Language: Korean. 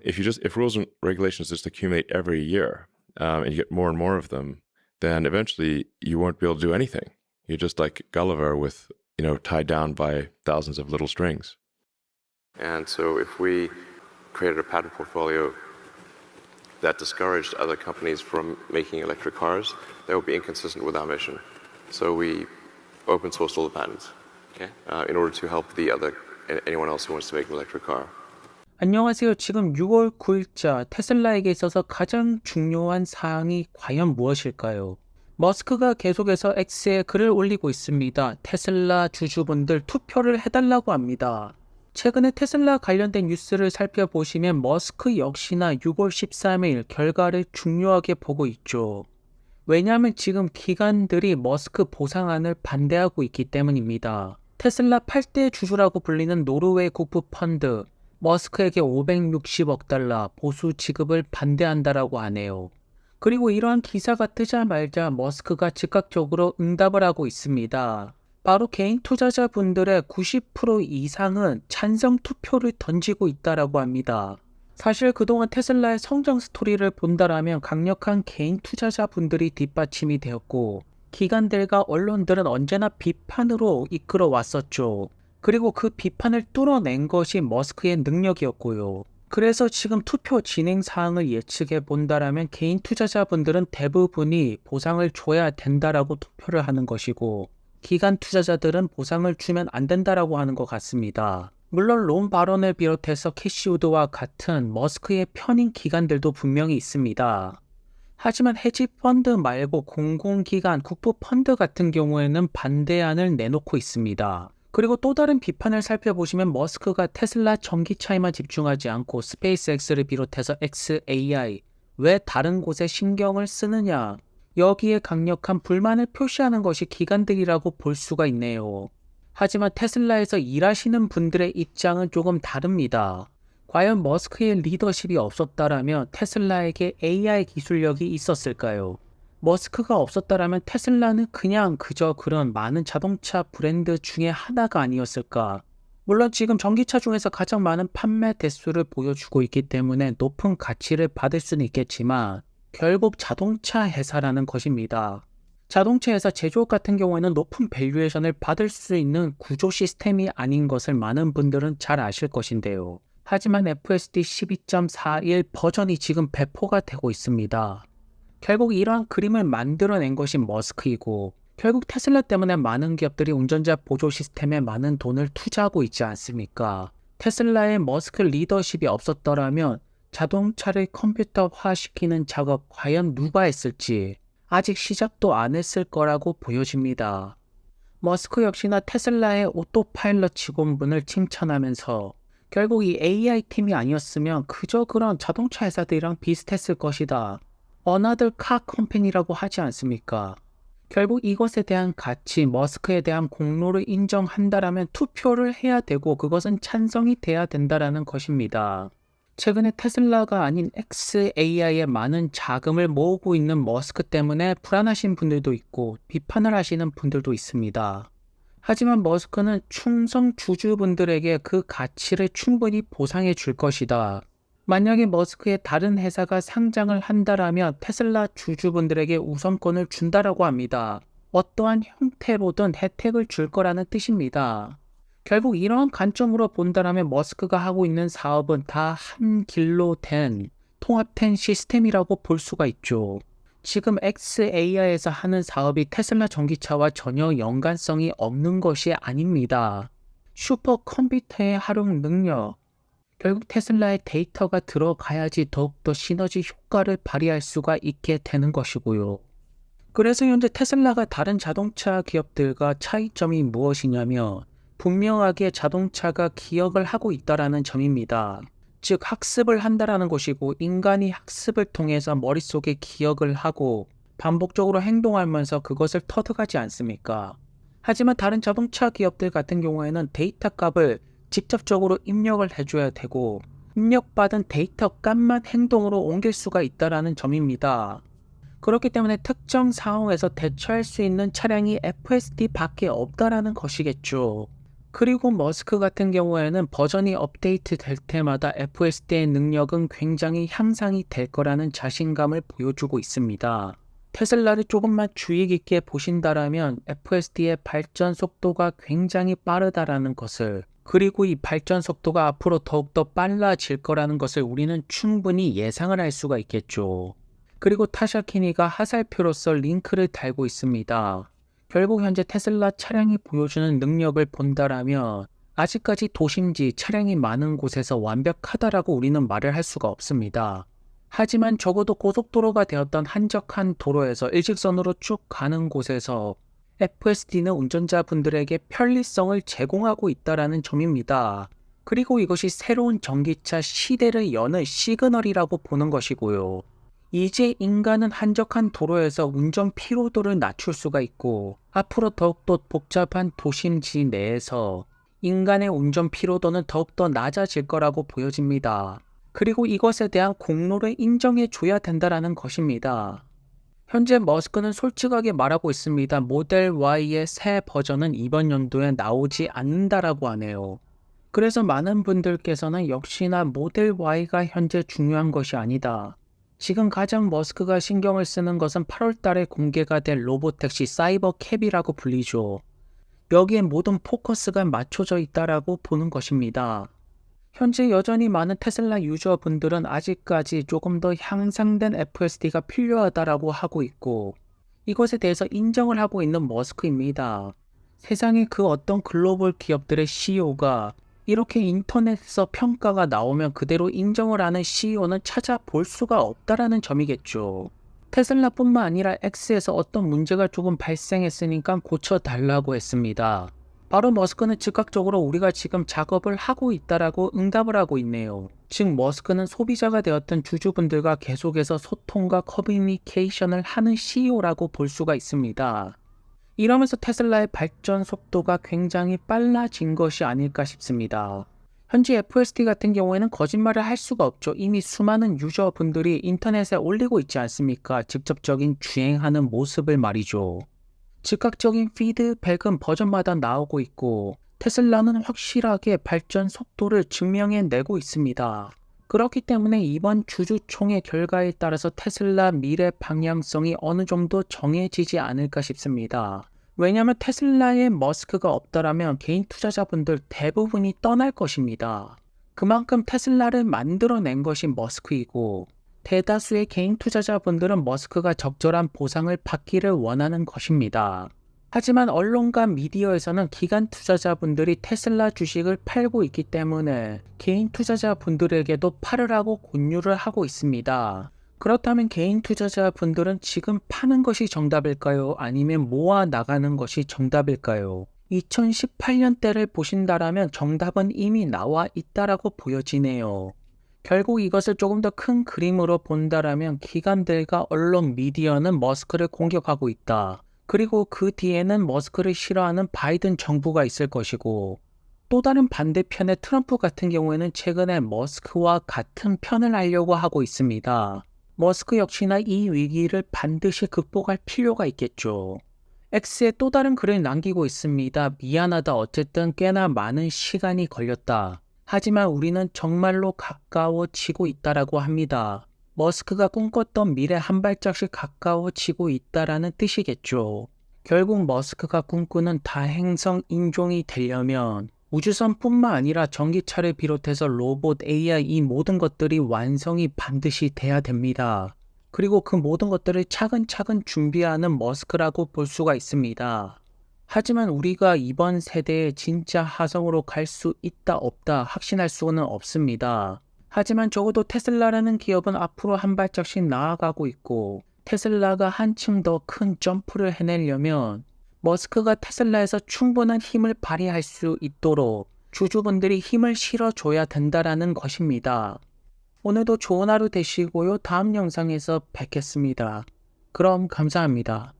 if rules and regulations just accumulate every year, and you get more and more of them, then eventually you won't be able to do anything. You're just like Gulliver with, tied down by thousands of little strings. And so if we created a patent portfolio that discouraged other companies from making electric cars, that would be inconsistent with our mission. So we open sourced all the patents, okay, in order to help anyone else who wants to make an electric car. 안녕하세요. 지금 6월 9일자 테슬라에게 있어서 가장 중요한 사항이 과연 무엇일까요? 머스크가 계속해서 X에 글을 올리고 있습니다. 테슬라 주주분들 투표를 해달라고 합니다. 최근에 테슬라 관련된 뉴스를 살펴보시면 머스크 역시나 6월 13일 결과를 중요하게 보고 있죠. 왜냐하면 지금 기관들이 머스크 보상안을 반대하고 있기 때문입니다. 테슬라 8대 주주라고 불리는 노르웨이 국부 펀드, 머스크에게 560억 달러 보수 지급을 반대한다라고 하네요. 그리고 이러한 기사가 뜨자마자 머스크가 즉각적으로 응답을 하고 있습니다. 바로 개인 투자자분들의 90% 이상은 찬성 투표를 던지고 있다라고 합니다. 사실 그동안 테슬라의 성장 스토리를 본다라면 강력한 개인 투자자분들이 뒷받침이 되었고 기관들과 언론들은 언제나 비판으로 이끌어 왔었죠. 그리고 그 비판을 뚫어낸 것이 머스크의 능력이었고요. 그래서 지금 투표 진행 사항을 예측해 본다라면 개인 투자자분들은 대부분이 보상을 줘야 된다라고 투표를 하는 것이고 기관 투자자들은 보상을 주면 안 된다라고 하는 것 같습니다. 물론 론 바론을 비롯해서 캐시우드와 같은 머스크의 편인 기관들도 분명히 있습니다. 하지만 헤지 펀드 말고 공공기관, 국부 펀드 같은 경우에는 반대안을 내놓고 있습니다. 그리고 또 다른 비판을 살펴보시면 머스크가 테슬라 전기차에만 집중하지 않고 스페이스X를 비롯해서 XAI, 왜 다른 곳에 신경을 쓰느냐, 여기에 강력한 불만을 표시하는 것이 기관들이라고 볼 수가 있네요. 하지만 테슬라에서 일하시는 분들의 입장은 조금 다릅니다. 과연 머스크의 리더십이 없었다라면 테슬라에게 AI 기술력이 있었을까요? 머스크가 없었다라면 테슬라는 그저 그런 많은 자동차 브랜드 중에 하나가 아니었을까? 물론 지금 전기차 중에서 가장 많은 판매 대수를 보여주고 있기 때문에 높은 가치를 받을 수는 있겠지만 결국 자동차 회사라는 것입니다. 자동차 회사 제조업 같은 경우에는 높은 밸류에이션을 받을 수 있는 구조 시스템이 아닌 것을 많은 분들은 잘 아실 것인데요. 하지만 FSD 12.41 버전이 지금 배포가 되고 있습니다. 결국 이러한 그림을 만들어낸 것이 머스크이고 결국 테슬라 때문에 많은 기업들이 운전자 보조 시스템에 많은 돈을 투자하고 있지 않습니까? 테슬라의 머스크 리더십이 없었더라면 자동차를 컴퓨터화시키는 작업 과연 누가 했을지 아직 시작도 안 했을 거라고 보여집니다. 머스크 역시나 테슬라의 오토파일럿 직원분을 칭찬하면서 결국 이 AI 팀이 아니었으면 그저 그런 자동차 회사들이랑 비슷했을 것이다. Another car company라고 하지 않습니까? 결국 이것에 대한 가치, 머스크에 대한 공로를 인정한다라면 투표를 해야 되고 그것은 찬성이 돼야 된다라는 것입니다. 최근에 테슬라가 아닌 XAI에 많은 자금을 모으고 있는 머스크 때문에 불안하신 분들도 있고 비판을 하시는 분들도 있습니다. 하지만 머스크는 충성 주주분들에게 그 가치를 충분히 보상해 줄 것이다. 만약에 머스크의 다른 회사가 상장을 한다라면 테슬라 주주분들에게 우선권을 준다라고 합니다. 어떠한 형태로든 혜택을 줄 거라는 뜻입니다. 결국 이러한 관점으로 본다라면 머스크가 하고 있는 사업은 다 한 길로 된 통합된 시스템이라고 볼 수가 있죠. 지금 XAI에서 하는 사업이 테슬라 전기차와 전혀 연관성이 없는 것이 아닙니다. 슈퍼컴퓨터의 활용 능력, 결국 테슬라의 데이터가 들어가야지 더욱더 시너지 효과를 발휘할 수가 있게 되는 것이고요. 그래서 현재 테슬라가 다른 자동차 기업들과 차이점이 무엇이냐면 분명하게 자동차가 기억을 하고 있다라는 점입니다. 즉 학습을 한다라는 것이고 인간이 학습을 통해서 머릿속에 기억을 하고 반복적으로 행동하면서 그것을 터득하지 않습니까? 하지만 다른 자동차 기업들 같은 경우에는 데이터 값을 직접적으로 입력을 해줘야 되고 입력받은 데이터 값만 행동으로 옮길 수가 있다라는 점입니다. 그렇기 때문에 특정 상황에서 대처할 수 있는 차량이 FSD 밖에 없다라는 것이겠죠. 그리고 머스크 같은 경우에는 버전이 업데이트 될 때마다 FSD의 능력은 굉장히 향상이 될 거라는 자신감을 보여주고 있습니다. 테슬라를 조금만 주의 깊게 보신다라면 FSD의 발전 속도가 굉장히 빠르다라는 것을, 그리고 이 발전 속도가 앞으로 더욱더 빨라질 거라는 것을 우리는 충분히 예상을 할 수가 있겠죠. 그리고 타샤 키니가 하살표로서 링크를 달고 있습니다. 결국 현재 테슬라 차량이 보여주는 능력을 본다라면 아직까지 도심지 차량이 많은 곳에서 완벽하다라고 우리는 말을 할 수가 없습니다. 하지만 적어도 고속도로가 되었던 한적한 도로에서 일직선으로 쭉 가는 곳에서 FSD는 운전자분들에게 편리성을 제공하고 있다는 점입니다. 그리고 이것이 새로운 전기차 시대를 여는 시그널이라고 보는 것이고요. 이제 인간은 한적한 도로에서 운전 피로도를 낮출 수가 있고, 앞으로 더욱더 복잡한 도심지 내에서 인간의 운전 피로도는 더욱더 낮아질 거라고 보여집니다. 그리고 이것에 대한 공로를 인정해 줘야 된다는 것입니다. 현재 머스크는 솔직하게 말하고 있습니다. 모델 Y의 새 버전은 이번 연도에 나오지 않는다라고 하네요. 그래서 많은 분들께서는 역시나 모델 Y가 현재 중요한 것이 아니다. 지금 가장 머스크가 신경을 쓰는 것은 8월 달에 공개가 될 로보택시 사이버캡이라고 불리죠. 여기에 모든 포커스가 맞춰져 있다라고 보는 것입니다. 현재 여전히 많은 테슬라 유저분들은 아직까지 조금 더 향상된 FSD가 필요하다라고 하고 있고, 이것에 대해서 인정을 하고 있는 머스크입니다. 세상의 그 어떤 글로벌 기업들의 CEO가 이렇게 인터넷에서 평가가 나오면 그대로 인정을 하는 CEO는 찾아볼 수가 없다라는 점이겠죠. 테슬라뿐만 아니라 X에서 어떤 문제가 조금 발생했으니까 고쳐달라고 했습니다. 바로 머스크는 즉각적으로 우리가 지금 작업을 하고 있다라고 응답을 하고 있네요. 즉 머스크는 소비자가 되었던 주주분들과 계속해서 소통과 커뮤니케이션을 하는 CEO라고 볼 수가 있습니다. 이러면서 테슬라의 발전 속도가 굉장히 빨라진 것이 아닐까 싶습니다. 현재 FSD 같은 경우에는 거짓말을 할 수가 없죠. 이미 수많은 유저분들이 인터넷에 올리고 있지 않습니까? 직접적인 주행하는 모습을 말이죠. 즉각적인 피드백은 버전마다 나오고 있고, 테슬라는 확실하게 발전 속도를 증명해내고 있습니다. 그렇기 때문에 이번 주주총회 결과에 따라서 테슬라 미래 방향성이 어느 정도 정해지지 않을까 싶습니다. 왜냐하면 테슬라에 머스크가 없더라면 개인 투자자분들 대부분이 떠날 것입니다. 그만큼 테슬라를 만들어낸 것이 머스크이고, 대다수의 개인 투자자분들은 머스크가 적절한 보상을 받기를 원하는 것입니다. 하지만 언론과 미디어에서는 기관 투자자분들이 테슬라 주식을 팔고 있기 때문에 개인 투자자분들에게도 팔으라고 권유를 하고 있습니다. 그렇다면 개인 투자자분들은 지금 파는 것이 정답일까요? 아니면 모아 나가는 것이 정답일까요? 2018년대를 보신다라면 정답은 이미 나와 있다라고 보여지네요. 결국 이것을 조금 더 큰 그림으로 본다라면 기관들과 언론 미디어는 머스크를 공격하고 있다. 그리고 그 뒤에는 머스크를 싫어하는 바이든 정부가 있을 것이고, 또 다른 반대편의 트럼프 같은 경우에는 최근에 머스크와 같은 편을 하려고 하고 있습니다. 머스크 역시나 이 위기를 반드시 극복할 필요가 있겠죠. X에 또 다른 글을 남기고 있습니다. 미안하다. 어쨌든 꽤나 많은 시간이 걸렸다. 하지만 우리는 정말로 가까워지고 있다라고 합니다. 머스크가 꿈꿨던 미래 한 발짝씩 가까워지고 있다라는 뜻이겠죠. 결국 머스크가 꿈꾸는 다행성 인종이 되려면 우주선뿐만 아니라 전기차를 비롯해서 로봇, AI 이 모든 것들이 완성이 반드시 돼야 됩니다. 그리고 그 모든 것들을 차근차근 준비하는 머스크라고 볼 수가 있습니다. 하지만 우리가 이번 세대에 진짜 화성으로 갈 수 있다 없다 확신할 수는 없습니다. 하지만 적어도 테슬라라는 기업은 앞으로 한 발짝씩 나아가고 있고, 테슬라가 한층 더 큰 점프를 해내려면 머스크가 테슬라에서 충분한 힘을 발휘할 수 있도록 주주분들이 힘을 실어줘야 된다라는 것입니다. 오늘도 좋은 하루 되시고요. 다음 영상에서 뵙겠습니다. 그럼 감사합니다.